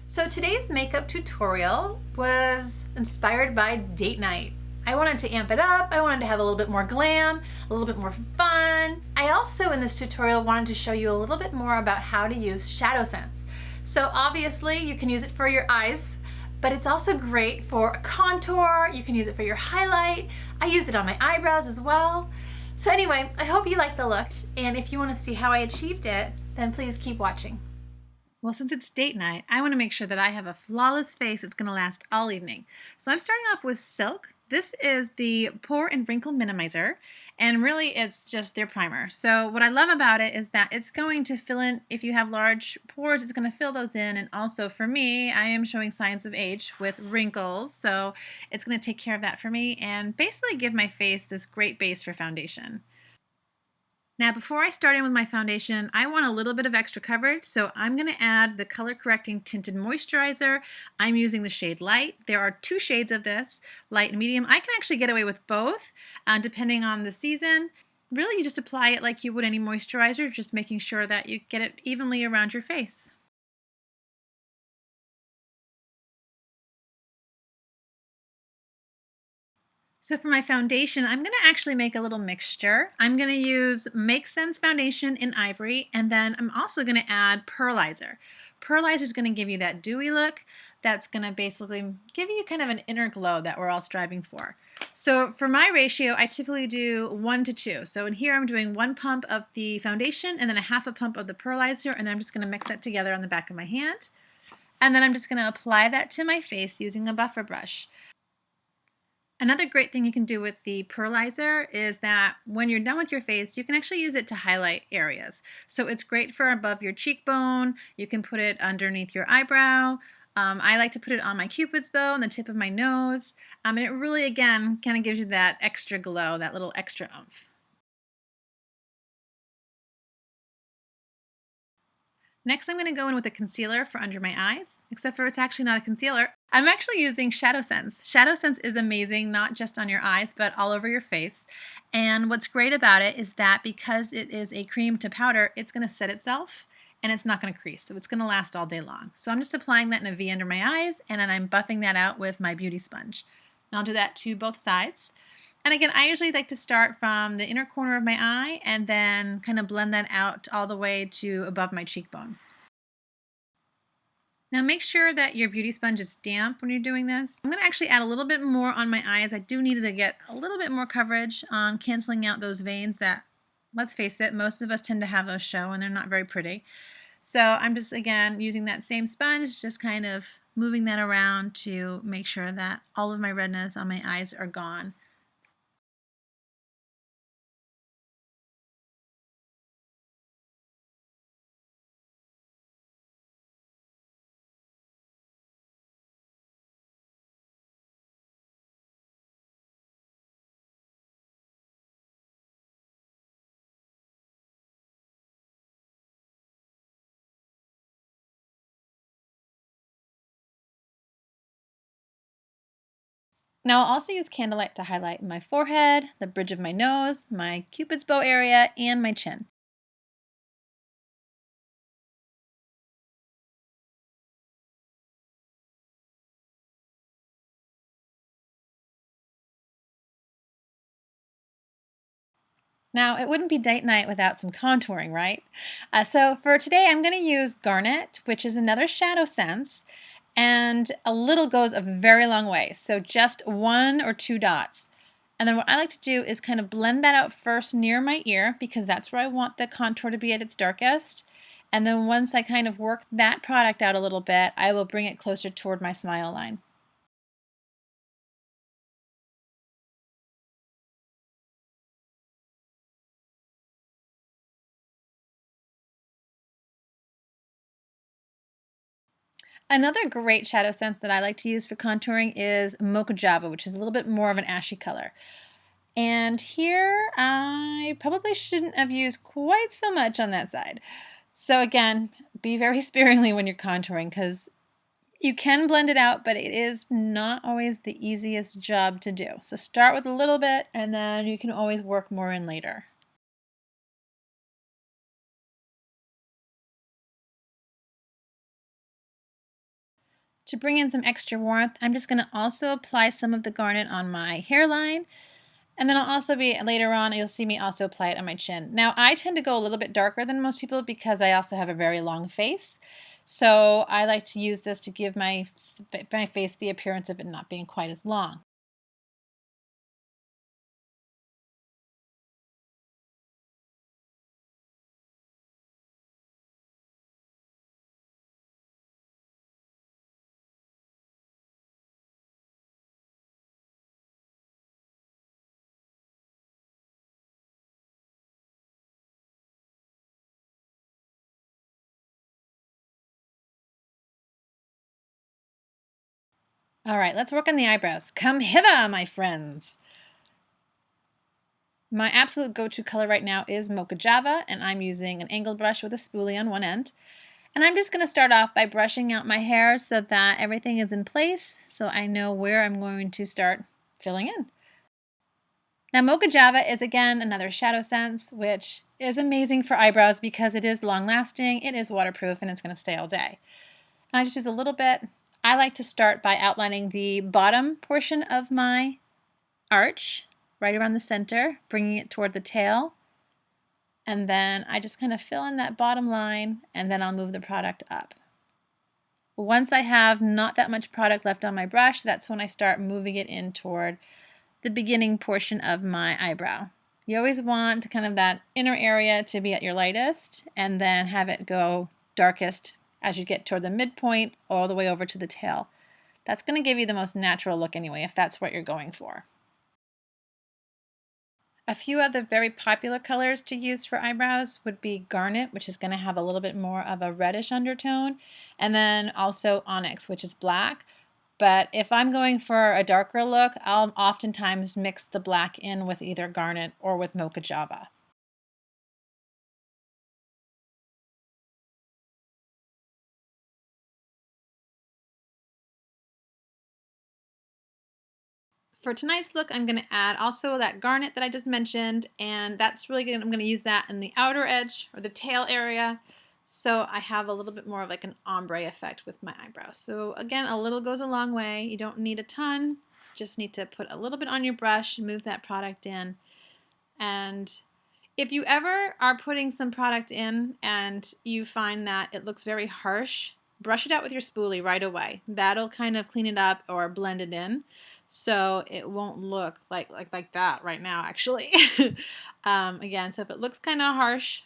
So today's makeup tutorial was inspired by date night. I wanted to amp it up, I wanted to have a little bit more glam, a little bit more fun. I also in this tutorial wanted to show you a little bit more about how to use ShadowSense. So obviously you can use it for your eyes, but it's also great for a contour, you can use it for your highlight. I used it on my eyebrows as well. So anyway, I hope you like the look, and if you want to see how I achieved it, then please keep watching. Well, since it's date night, I want to make sure that I have a flawless face that's going to last all evening. So I'm starting off with Silk. This is the Pore and Wrinkle Minimizer, and really it's just their primer. So what I love about it is that it's going to fill in, if you have large pores, it's going to fill those in, and also for me, I am showing signs of age with wrinkles, so it's going to take care of that for me and basically give my face this great base for foundation. Now, before I start in with my foundation, I want a little bit of extra coverage, so I'm going to add the color correcting tinted moisturizer. I'm using the shade Light. There are two shades of this, light and medium. I can actually get away with both, depending on the season. Really, you just apply it like you would any moisturizer, just making sure that you get it evenly around your face. So for my foundation, I'm going to actually make a little mixture. I'm going to use MakeSense foundation in Ivory, and then I'm also going to add Pearlizer. Pearlizer is going to give you that dewy look that's going to basically give you kind of an inner glow that we're all striving for. So for my ratio, I typically do 1 to 2. So in here I'm doing 1 pump of the foundation and then a half a pump of the Pearlizer, and then I'm just going to mix that together on the back of my hand. And then I'm just going to apply that to my face using a buffer brush. Another great thing you can do with the Pearlizer is that when you're done with your face, you can actually use it to highlight areas. So it's great for above your cheekbone. You can put it underneath your eyebrow. I like to put it on my Cupid's bow and the tip of my nose. And it really, again, kind of gives you that extra glow, that little extra oomph. Next, I'm going to go in with a concealer for under my eyes, except for it's actually not a concealer. I'm actually using ShadowSense. ShadowSense is amazing, not just on your eyes, but all over your face. And what's great about it is that because it is a cream to powder, it's going to set itself and it's not going to crease. So it's going to last all day long. So I'm just applying that in a V under my eyes, and then I'm buffing that out with my beauty sponge. And I'll do that to both sides. And again, I usually like to start from the inner corner of my eye and then kind of blend that out all the way to above my cheekbone. Now make sure that your beauty sponge is damp when you're doing this. I'm going to actually add a little bit more on my eyes. I do need to get a little bit more coverage on canceling out those veins that, let's face it, most of us tend to have those show and they're not very pretty. So I'm just, again, using that same sponge, just kind of moving that around to make sure that all of my redness on my eyes are gone. Now I'll also use Candlelight to highlight my forehead, the bridge of my nose, my Cupid's bow area, and my chin. Now, it wouldn't be date night without some contouring, right? So for today, I'm going to use Garnet, which is another ShadowSense, and a little goes a very long way, so just 1 or 2 dots. And then what I like to do is kind of blend that out first near my ear, because that's where I want the contour to be at its darkest. And then once I kind of work that product out a little bit, I will bring it closer toward my smile line. Another great shadow sense that I like to use for contouring is Mocha Java, which is a little bit more of an ashy color. And here I probably shouldn't have used quite so much on that side. So again, be very sparingly when you're contouring, because you can blend it out, but it is not always the easiest job to do. So start with a little bit and then you can always work more in later. To bring in some extra warmth, I'm just going to also apply some of the garnet on my hairline. And then I'll also be, later on, you'll see me also apply it on my chin. Now, I tend to go a little bit darker than most people because I also have a very long face. So I like to use this to give my face the appearance of it not being quite as long. All right, let's work on the eyebrows. Come hither, my friends. My absolute go-to color right now is Mocha Java, and I'm using an angled brush with a spoolie on one end. And I'm just going to start off by brushing out my hair so that everything is in place, so I know where I'm going to start filling in. Now, Mocha Java is again another ShadowSense, which is amazing for eyebrows because it is long-lasting, it is waterproof, and it's going to stay all day. And I just use a little bit. I like to start by outlining the bottom portion of my arch, right around the center, bringing it toward the tail. And then I just kind of fill in that bottom line, and then I'll move the product up. Once I have not that much product left on my brush, that's when I start moving it in toward the beginning portion of my eyebrow. You always want kind of that inner area to be at your lightest, and then have it go darkest as you get toward the midpoint all the way over to the tail. That's going to give you the most natural look anyway, if that's what you're going for. A few other very popular colors to use for eyebrows would be Garnet, which is going to have a little bit more of a reddish undertone, and then also Onyx, which is black. But if I'm going for a darker look, I'll oftentimes mix the black in with either Garnet or with Mocha Java. For tonight's look, I'm going to add also that garnet that I just mentioned, and that's really good. I'm going to use that in the outer edge or the tail area, so I have a little bit more of like an ombre effect with my eyebrows. So again, a little goes a long way. You don't need a ton, just need to put a little bit on your brush and move that product in. And if you ever are putting some product in and you find that it looks very harsh, brush it out with your spoolie right away. That'll kind of clean it up or blend it in, so it won't look like that right now, actually. Again, so if it looks kind of harsh,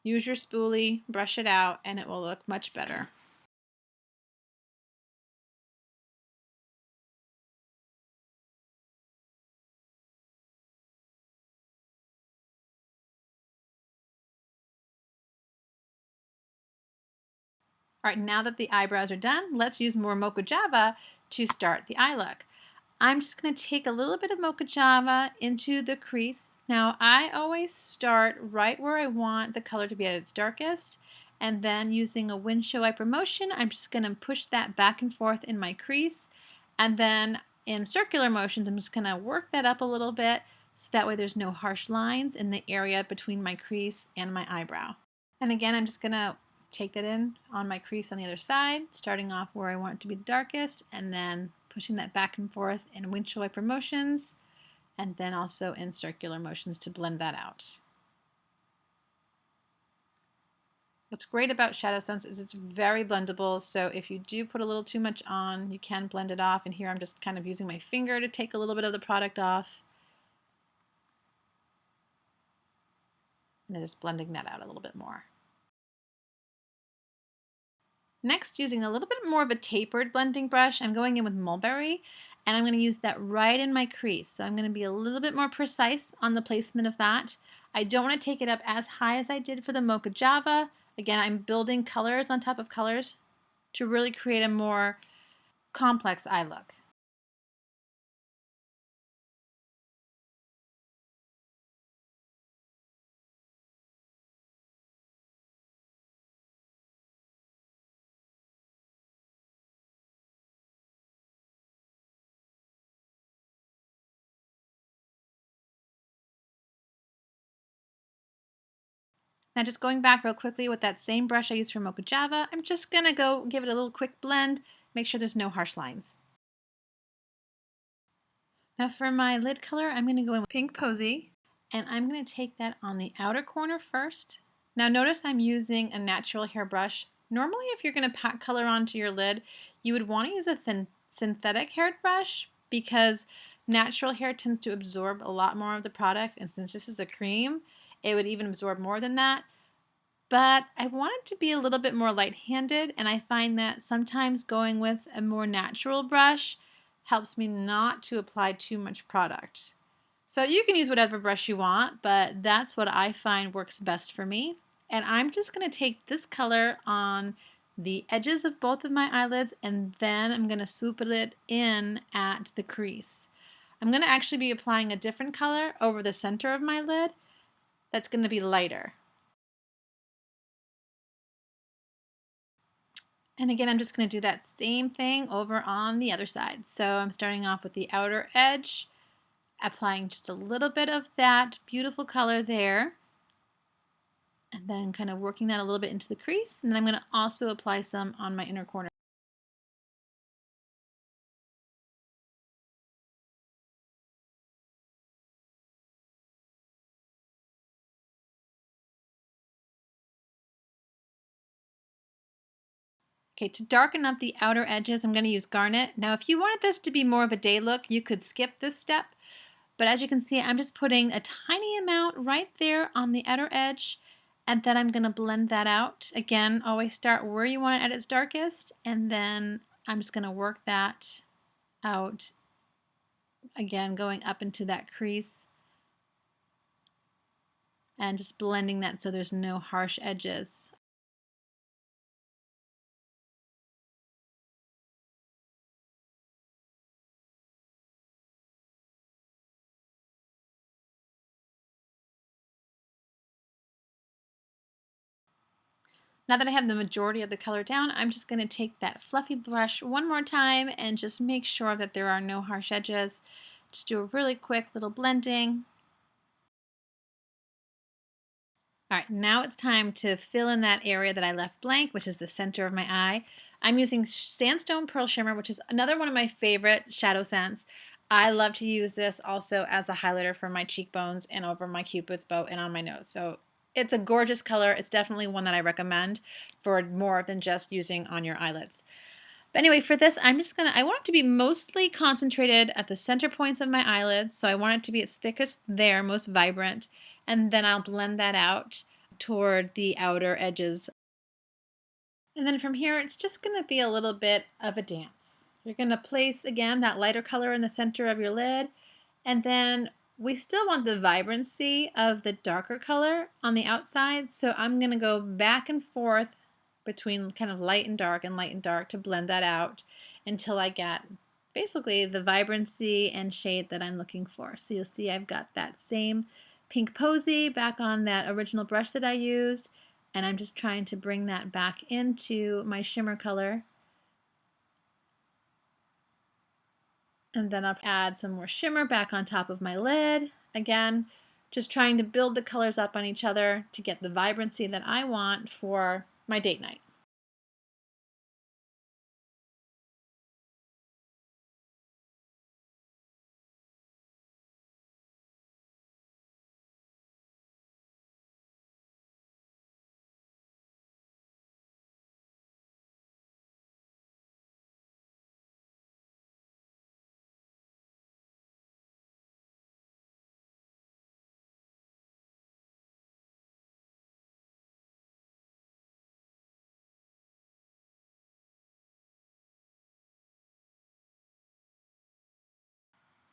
use your spoolie, brush it out, and it will look much better. All right, now that the eyebrows are done, let's use more Mocha Java to start the eye look. I'm just going to take a little bit of Mocha Java into the crease. Now, I always start right where I want the color to be at its darkest, and then using a windshield wiper motion, I'm just going to push that back and forth in my crease, and then in circular motions, I'm just going to work that up a little bit so that way there's no harsh lines in the area between my crease and my eyebrow. And again, I'm just going to take that in on my crease on the other side, starting off where I want it to be the darkest, and then pushing that back and forth in windshield wiper motions, and then also in circular motions to blend that out. What's great about ShadowSense is it's very blendable, so if you do put a little too much on, you can blend it off, and here I'm just kind of using my finger to take a little bit of the product off, and just blending that out a little bit more. Next, using a little bit more of a tapered blending brush, I'm going in with Mulberry, and I'm going to use that right in my crease. So I'm going to be a little bit more precise on the placement of that. I don't want to take it up as high as I did for the Mocha Java. Again, I'm building colors on top of colors to really create a more complex eye look. Now just going back real quickly with that same brush I used for Mocha Java, I'm just going to go give it a little quick blend, make sure there's no harsh lines. Now for my lid color, I'm going to go in with Pink Posey, and I'm going to take that on the outer corner first. Now notice I'm using a natural hair brush. Normally if you're going to pack color onto your lid, you would want to use a thin synthetic haired brush because natural hair tends to absorb a lot more of the product, and since this is a cream, it would even absorb more than that. But I want it to be a little bit more light-handed, and I find that sometimes going with a more natural brush helps me not to apply too much product. So you can use whatever brush you want, but that's what I find works best for me. And I'm just going to take this color on the edges of both of my eyelids, and then I'm going to swoop it in at the crease. I'm going to actually be applying a different color over the center of my lid that's going to be lighter. And again, I'm just going to do that same thing over on the other side. So I'm starting off with the outer edge, applying just a little bit of that beautiful color there, and then kind of working that a little bit into the crease. And then I'm going to also apply some on my inner corner. Okay, to darken up the outer edges, I'm going to use Garnet. Now, if you wanted this to be more of a day look, you could skip this step. But as you can see, I'm just putting a tiny amount right there on the outer edge, and then I'm going to blend that out. Again, always start where you want it at its darkest, and then I'm just going to work that out. Again, going up into that crease and just blending that so there's no harsh edges. Now that I have the majority of the color down, I'm just going to take that fluffy brush one more time and just make sure that there are no harsh edges. Just do a really quick little blending. All right, now it's time to fill in that area that I left blank, which is the center of my eye. I'm using Sandstone Pearl Shimmer, which is another one of my favorite ShadowSense. I love to use this also as a highlighter for my cheekbones and over my Cupid's bow and on my nose. So it's a gorgeous color. It's definitely one that I recommend for more than just using on your eyelids. But anyway, for this, I want it to be mostly concentrated at the center points of my eyelids. So I want it to be its thickest there, most vibrant. And then I'll blend that out toward the outer edges. And then from here, it's just going to be a little bit of a dance. You're going to place, again, that lighter color in the center of your lid. And then we still want the vibrancy of the darker color on the outside. So I'm going to go back and forth between kind of light and dark to blend that out until I get basically the vibrancy and shade that I'm looking for. So you'll see I've got that same Pink Posey back on that original brush that I used, and I'm just trying to bring that back into my shimmer color. And then I'll add some more shimmer back on top of my lid. Again, just trying to build the colors up on each other to get the vibrancy that I want for my date night.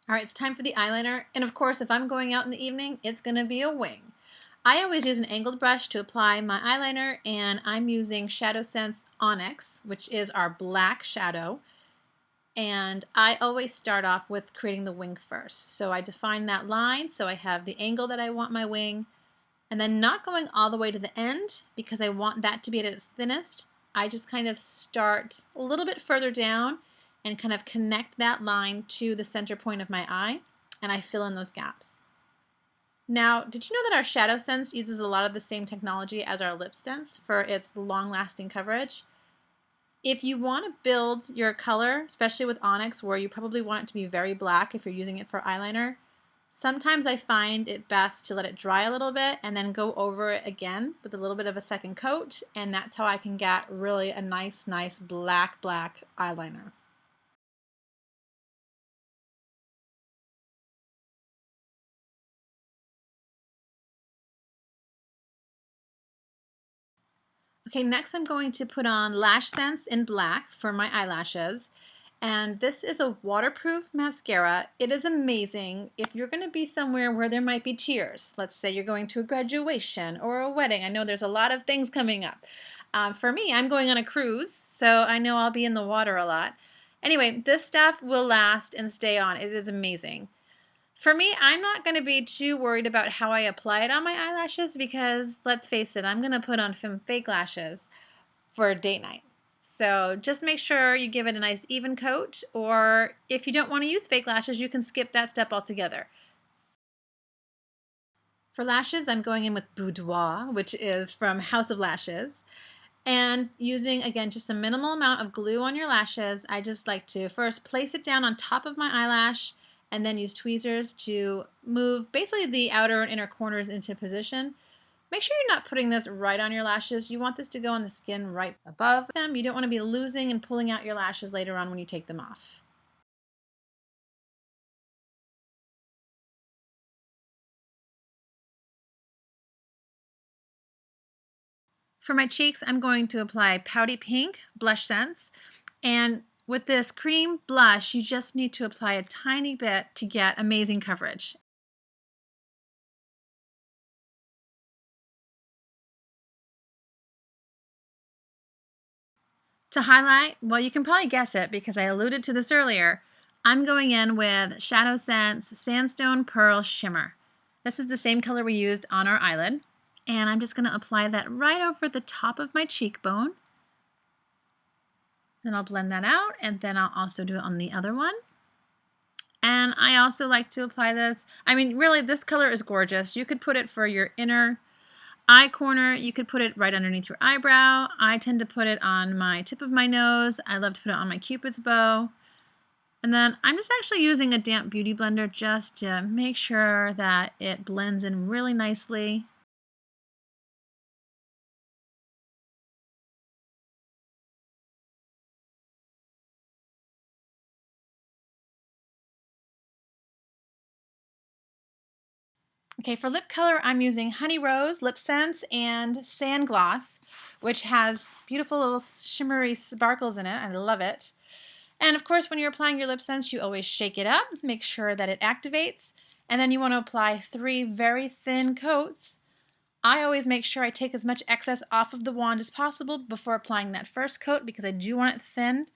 All right, it's time for the eyeliner. And of course, if I'm going out in the evening, it's going to be a wing. I always use an angled brush to apply my eyeliner, and I'm using ShadowSense Onyx, which is our black shadow. And I always start off with creating the wing first. So I define that line, so I have the angle that I want my wing, and then not going all the way to the end because I want that to be at its thinnest. I just kind of start a little bit further down and kind of connect that line to the center point of my eye, and I fill in those gaps. Now, did you know that our ShadowSense uses a lot of the same technology as our LipSense for its long-lasting coverage? If you want to build your color, especially with Onyx, where you probably want it to be very black if you're using it for eyeliner, sometimes I find it best to let it dry a little bit and then go over it again with a little bit of a second coat, and that's how I can get really a nice black eyeliner. Okay, next I'm going to put on LashSense in black for my eyelashes. And this is a waterproof mascara. It is amazing if you're going to be somewhere where there might be tears. Let's say you're going to a graduation or a wedding. I know there's a lot of things coming up. For me, I'm going on a cruise, so I know I'll be in the water a lot. Anyway, this stuff will last and stay on. It is amazing. For me, I'm not going to be too worried about how I apply it on my eyelashes because, let's face it, I'm going to put on some fake lashes for date night. So just make sure you give it a nice even coat, or if you don't want to use fake lashes, you can skip that step altogether. For lashes, I'm going in with Boudior, which is from House of Lashes. And using, again, just a minimal amount of glue on your lashes, I just like to first place it down on top of my eyelash and then use tweezers to move basically the outer and inner corners into position. Make sure you're not putting this right on your lashes. You want this to go on the skin right above them. You don't want to be losing and pulling out your lashes later on when you take them off. For my cheeks, I'm going to apply Pouty Pink LashSense, and with this cream blush, you just need to apply a tiny bit to get amazing coverage. To highlight, well, you can probably guess it because I alluded to this earlier, I'm going in with ShadowSense Sandstone Pearl Shimmer. This is the same color we used on our eyelid, and I'm just going to apply that right over the top of my cheekbone. Then I'll blend that out, and then I'll also do it on the other one. And I also like to apply this. I mean, really, this color is gorgeous. You could put it for your inner eye corner. You could put it right underneath your eyebrow. I tend to put it on my tip of my nose. I love to put it on my Cupid's bow. And then I'm just actually using a damp beauty blender just to make sure that it blends in really nicely. Okay, for lip color, I'm using Honey Rose, LipSense, and Sand Gloss, which has beautiful little shimmery sparkles in it. I love it. And of course, when you're applying your LipSense, you always shake it up, make sure that it activates, and then you want to apply 3 very thin coats. I always make sure I take as much excess off of the wand as possible before applying that first coat because I do want it thin.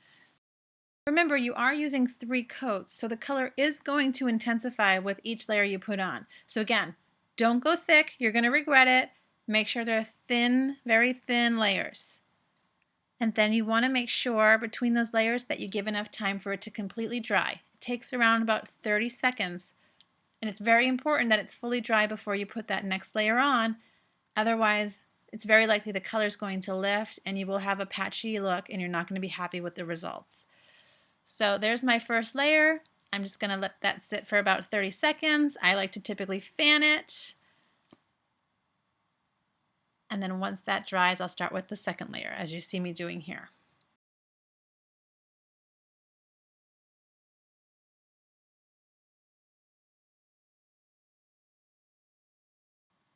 Remember, you are using 3 coats, so the color is going to intensify with each layer you put on. So again, don't go thick, you're going to regret it. Make sure they're thin, very thin layers. And then you want to make sure between those layers that you give enough time for it to completely dry. It takes around about 30 seconds. And it's very important that it's fully dry before you put that next layer on. Otherwise, it's very likely the color is going to lift and you will have a patchy look and you're not going to be happy with the results. So there's my first layer. I'm just going to let that sit for about 30 seconds. I like to typically fan it. And then once that dries, I'll start with the second layer, as you see me doing here.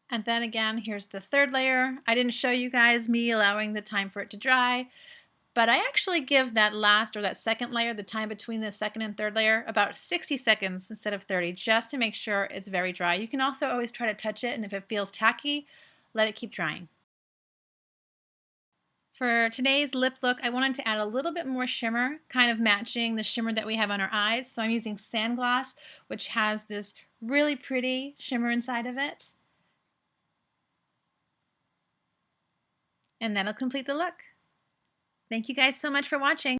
And then again, here's the third layer. I didn't show you guys me allowing the time for it to dry, but I actually give that last or that second layer, the time between the second and third layer, about 60 seconds instead of 30, just to make sure it's very dry. You can also always try to touch it, and if it feels tacky, let it keep drying. For today's lip look, I wanted to add a little bit more shimmer, kind of matching the shimmer that we have on our eyes. So I'm using Sand Gloss, which has this really pretty shimmer inside of it. And that'll complete the look. Thank you guys so much for watching.